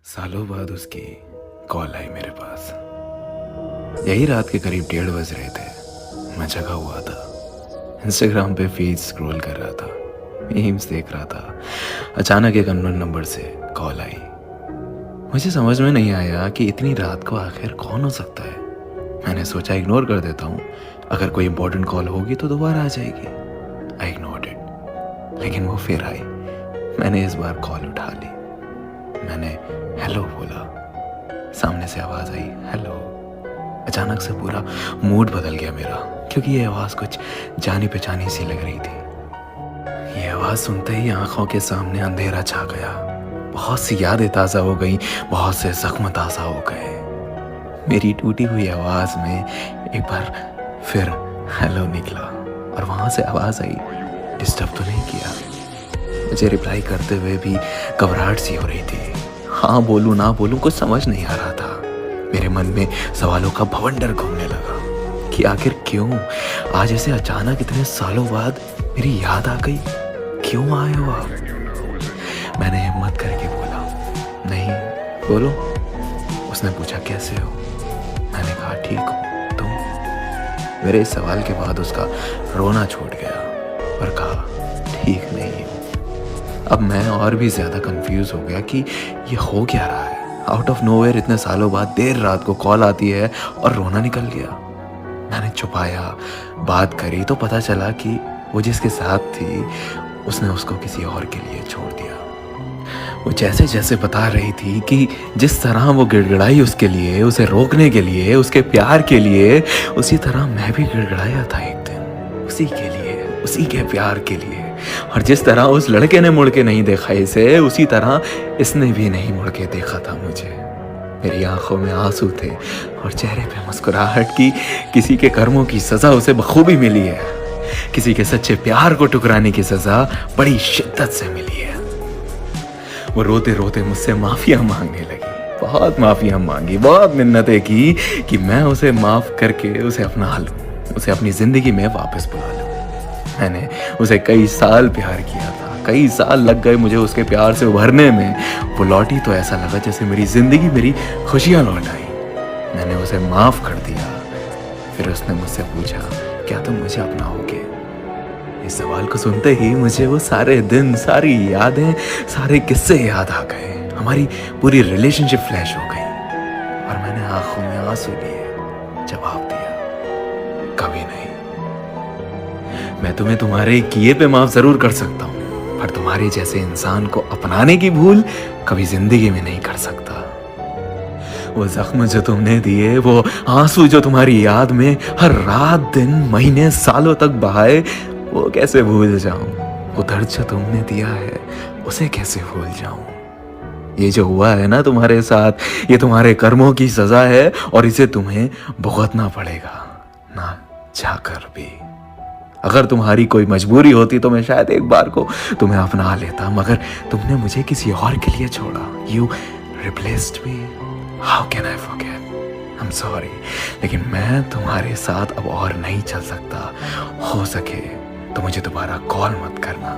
सालों बाद उसकी कॉल आई मेरे पास। यही रात के करीब 1:30 बज रहे थे। मैं जगा हुआ था, इंस्टाग्राम पे फीड स्क्रॉल कर रहा था, मीम्स देख रहा था। अचानक एक अननोन नंबर से कॉल आई। मुझे समझ में नहीं आया कि इतनी रात को आखिर कौन हो सकता है। मैंने सोचा इग्नोर कर देता हूँ, अगर कोई इंपॉर्टेंट कॉल होगी तो दोबारा आ जाएगी। आई इग्नोर्ड इट, लेकिन वो फिर आई। मैंने इस बार कॉल उठा ली। मैंने हेलो बोला। सामने से आवाज़ आई हेलो। अचानक से पूरा मूड बदल गया मेरा, क्योंकि ये आवाज़ कुछ जानी पहचानी सी लग रही थी। ये आवाज़ सुनते ही आंखों के सामने अंधेरा छा गया। बहुत सी यादें ताज़ा हो गई, बहुत से जख्म ताज़ा हो गए। मेरी टूटी हुई आवाज़ में एक बार फिर हेलो निकला और वहाँ से आवाज़ आई डिस्टर्ब तो नहीं किया। मुझे रिप्लाई करते हुए भी घबराहट सी हो रही थी। हाँ बोलूँ ना बोलूँ कुछ समझ नहीं आ रहा था। मेरे मन में सवालों का भवंडर घूमने लगा कि आखिर क्यों आज ऐसे अचानक इतने सालों बाद मेरी याद आ गई। क्यों आए हो आप? मैंने हिम्मत करके बोला नहीं, बोलो। उसने पूछा कैसे हो? मैंने कहा ठीक हूँ, तुम? मेरे इस सवाल के बाद उसका रोना छूट गया और कहा ठीक नहीं हूँ। अब मैं और भी ज़्यादा कंफ्यूज हो गया कि ये हो क्या रहा है। आउट ऑफ नोवेयर इतने सालों बाद देर रात को कॉल आती है और रोना निकल गया। मैंने छुपाया, बात करी तो पता चला कि वो जिसके साथ थी उसने उसको किसी और के लिए छोड़ दिया। वो जैसे जैसे बता रही थी कि जिस तरह वो गिड़गिड़ाई उसके लिए, उसे रोकने के लिए, उसके प्यार के लिए, उसी तरह मैं भी गिड़गिड़ाया था एक दिन उसी के लिए, उसी के प्यार के लिए। और जिस तरह उस लड़के ने मुड़ के नहीं देखा इसे, उसी तरह इसने भी नहीं मुड़ के देखा था मुझे। मेरी आंखों में आंसू थे और चेहरे पे मुस्कुराहट की। किसी के कर्मों की सजा उसे बखूबी मिली है, किसी के सच्चे प्यार को ठुकराने की सजा बड़ी शिद्दत से मिली है। वो रोते रोते मुझसे माफिया मांगने लगी, बहुत माफिया मांगी, बहुत मिन्नतें की कि मैं उसे माफ करके उसे अपना लूं, उसे अपनी जिंदगी में वापस बुला लूं। मैंने उसे कई साल प्यार किया था, कई साल लग गए मुझे उसके प्यार से उभरने में। वो लौटी तो ऐसा लगा जैसे मेरी जिंदगी, मेरी खुशियां लौट आई। मैंने उसे माफ कर दिया। फिर उसने मुझसे पूछा क्या तुम मुझे अपनाओगे? इस सवाल को सुनते ही मुझे वो सारे दिन, सारी यादें, सारे किस्से याद आ गए। हमारी पूरी रिलेशनशिप फ्लैश हो गई और मैंने आंखों में आंसू लिए जवाब दिया कभी नहीं। मैं तुम्हें तुम्हारे किए पे माफ जरूर कर सकता हूँ, पर तुम्हारे जैसे इंसान को अपनाने की भूल कभी जिंदगी में नहीं कर सकता। वो जख्म जो तुमने दिए, वो आंसू जो तुम्हारी याद में हर रात दिन महीने सालों तक बहाए, वो कैसे भूल जाऊं? वो दर्द जो तुमने दिया है उसे कैसे भूल जाऊं? ये जो हुआ है ना तुम्हारे साथ, ये तुम्हारे कर्मों की सजा है और इसे तुम्हें भुगतना पड़ेगा, ना चाहकर भी। अगर तुम्हारी कोई मजबूरी होती तो मैं शायद एक बार को तुम्हें अपना लेता, मगर तुमने मुझे किसी और के लिए छोड़ा। You replaced me. How can I forget? I'm sorry, लेकिन मैं तुम्हारे साथ अब और नहीं चल सकता। हो सके तो मुझे दोबारा कॉल मत करना।